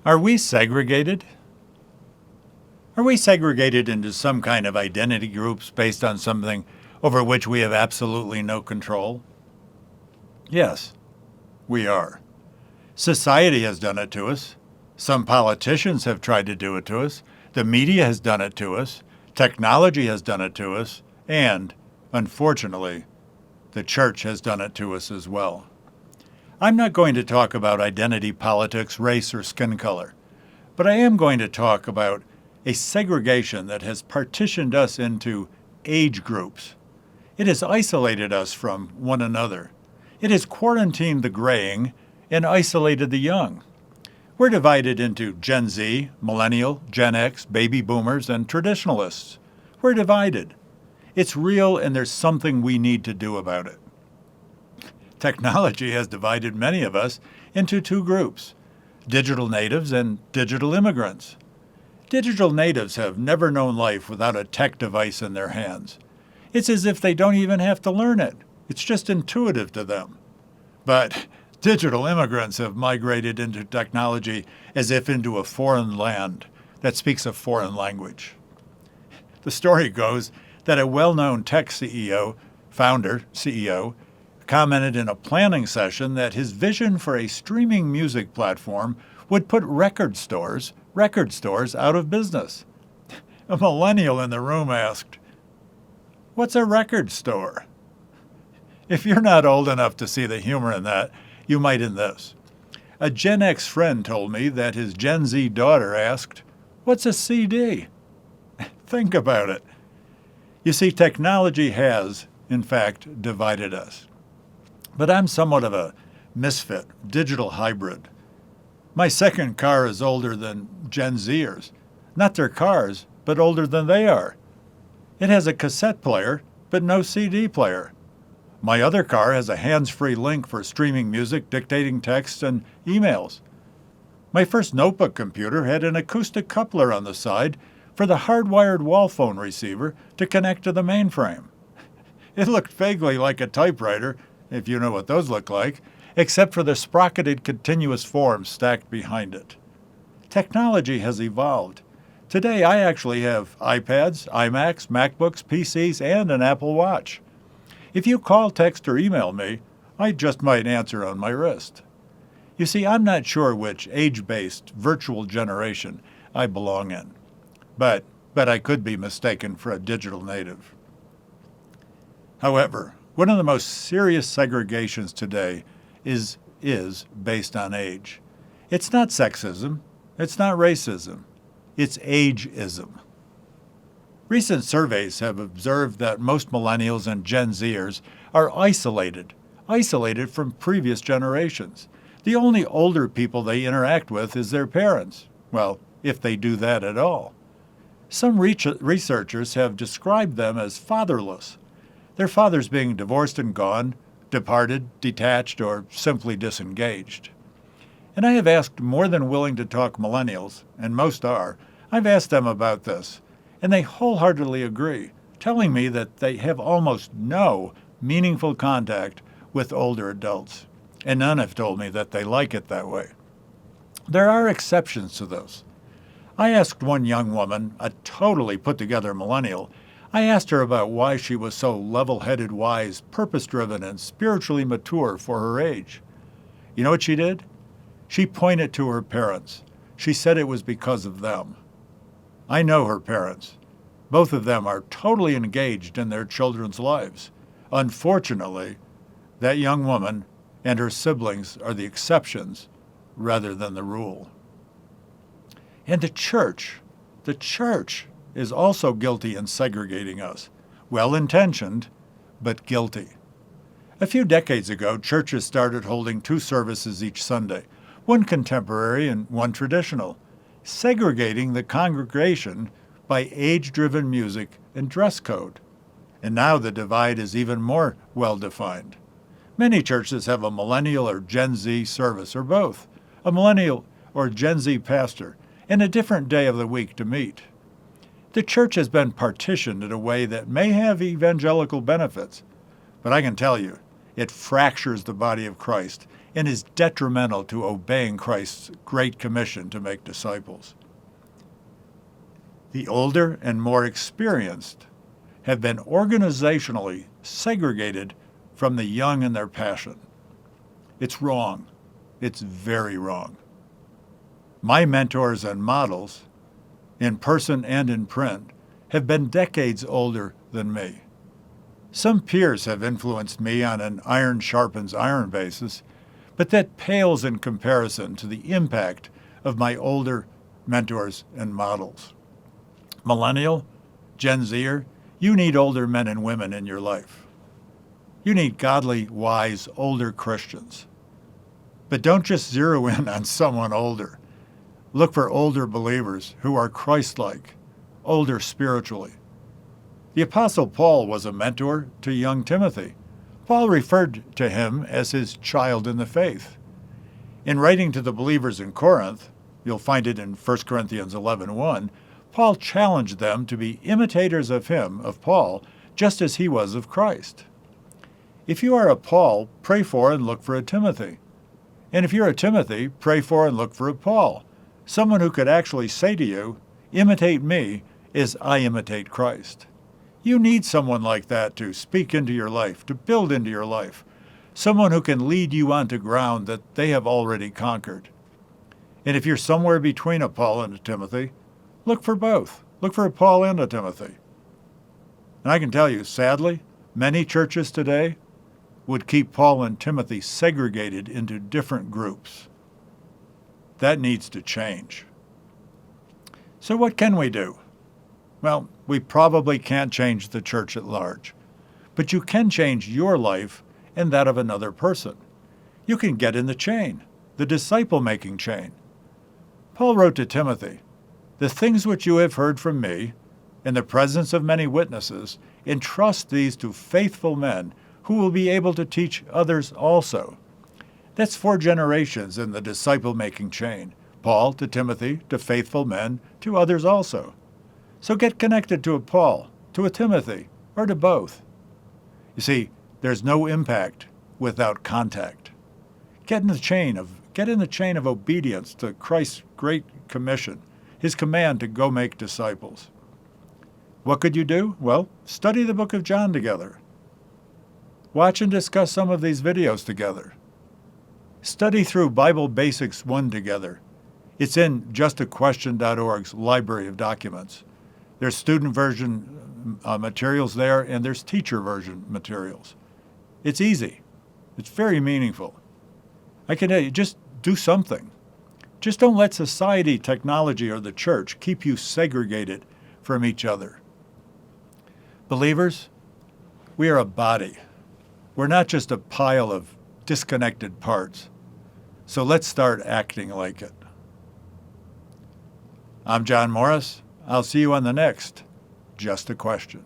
Are we segregated? Are we segregated into some kind of identity groups based on something over which we have absolutely no control? Yes, we are. Society has done it to us. Some politicians have tried to do it to us. The media has done it to us. Technology has done it to us. And, unfortunately, the church has done it to us as well. I'm not going to talk about identity politics, race, or skin color, but I am going to talk about a segregation that has partitioned us into age groups. It has isolated us from one another. It has quarantined the graying and isolated the young. We're divided into Gen Z, Millennial, Gen X, Baby Boomers, and Traditionalists. We're divided. It's real, and there's something we need to do about it. Technology has divided many of us into two groups, digital natives and digital immigrants. Digital natives have never known life without a tech device in their hands. It's as if they don't even have to learn it. It's just intuitive to them. But digital immigrants have migrated into technology as if into a foreign land that speaks a foreign language. The story goes that a well-known tech CEO, commented in a planning session that his vision for a streaming music platform would put record stores out of business. A millennial in the room asked, "What's a record store?" If you're not old enough to see the humor in that, you might in this. A Gen X friend told me that his Gen Z daughter asked, "What's a CD?" Think about it. You see, technology has, in fact, divided us. But I'm somewhat of a misfit, digital hybrid. My second car is older than Gen Zers. Not their cars, but older than they are. It has a cassette player, but no CD player. My other car has a hands-free link for streaming music, dictating texts, and emails. My first notebook computer had an acoustic coupler on the side for the hardwired wall phone receiver to connect to the mainframe. It looked vaguely like a typewriter, if you know what those look like, except for the sprocketed continuous form stacked behind it. Technology has evolved. Today I actually have iPads, iMacs, MacBooks, PCs, and an Apple Watch. If you call, text, or email me, I just might answer on my wrist. You see, I'm not sure which age-based virtual generation I belong in, but I could be mistaken for a digital native. However, one of the most serious segregations today is based on age. It's not sexism. It's not racism. It's ageism. Recent surveys have observed that most millennials and Gen Zers are isolated from previous generations. The only older people they interact with is their parents. Well, if they do that at all. Some researchers have described them as fatherless, their fathers being divorced and gone, departed, detached, or simply disengaged. And I have asked more than willing to talk millennials, and most are. I've asked them about this, and they wholeheartedly agree, telling me that they have almost no meaningful contact with older adults, and none have told me that they like it that way. There are exceptions to this. I asked one young woman, a totally put-together millennial, I asked her about why she was so level-headed, wise, purpose-driven, and spiritually mature for her age. You know what she did? She pointed to her parents. She said it was because of them. I know her parents. Both of them are totally engaged in their children's lives. Unfortunately, that young woman and her siblings are the exceptions rather than the rule. And the church is also guilty in segregating us. Well-intentioned, but guilty. A few decades ago, churches started holding 2 services each Sunday, one contemporary and one traditional, segregating the congregation by age-driven music and dress code. And now the divide is even more well-defined. Many churches have a millennial or Gen Z service, or both, a millennial or Gen Z pastor, and a different day of the week to meet. The church has been partitioned in a way that may have evangelical benefits, but I can tell you, it fractures the body of Christ and is detrimental to obeying Christ's great commission to make disciples. The older and more experienced have been organizationally segregated from the young in their passion. It's wrong. It's very wrong. My mentors and models, in person and in print, have been decades older than me. Some peers have influenced me on an iron sharpens iron basis, but that pales in comparison to the impact of my older mentors and models. Millennial, Gen Zer, you need older men and women in your life. You need godly, wise, older Christians. But don't just zero in on someone older. Look for older believers who are Christ-like, older spiritually. The Apostle Paul was a mentor to young Timothy. Paul referred to him as his child in the faith. In writing to the believers in Corinth, you'll find it in 1 Corinthians 11:1, Paul challenged them to be imitators of him, of Paul, just as he was of Christ. If you are a Paul, pray for and look for a Timothy. And if you're a Timothy, pray for and look for a Paul, someone who could actually say to you, imitate me as I imitate Christ. You need someone like that to speak into your life, to build into your life, someone who can lead you onto ground that they have already conquered. And if you're somewhere between a Paul and a Timothy, look for both. Look for a Paul and a Timothy. And I can tell you, sadly, many churches today would keep Paul and Timothy segregated into different groups. That needs to change. So what can we do? Well, we probably can't change the church at large, but you can change your life and that of another person. You can get in the chain, the disciple-making chain. Paul wrote to Timothy, "The things which you have heard from me, in the presence of many witnesses, entrust these to faithful men who will be able to teach others also." That's 4 generations in the disciple-making chain. Paul to Timothy, to faithful men, to others also. So get connected to a Paul, to a Timothy, or to both. You see, there's no impact without contact. Get in the chain of obedience to Christ's great commission, his command to go make disciples. What could you do? Well, study the book of John together. Watch and discuss some of these videos together. Study through Bible Basics 1 together. It's in justaquestion.org's library of documents. There's student version materials there, and there's teacher version materials. It's easy. It's very meaningful. I can tell you, just do something. Just don't let society, technology, or the church keep you segregated from each other. Believers, we are a body. We're not just a pile of disconnected parts. So let's start acting like it. I'm John Morris. I'll see you on the next Just a Question.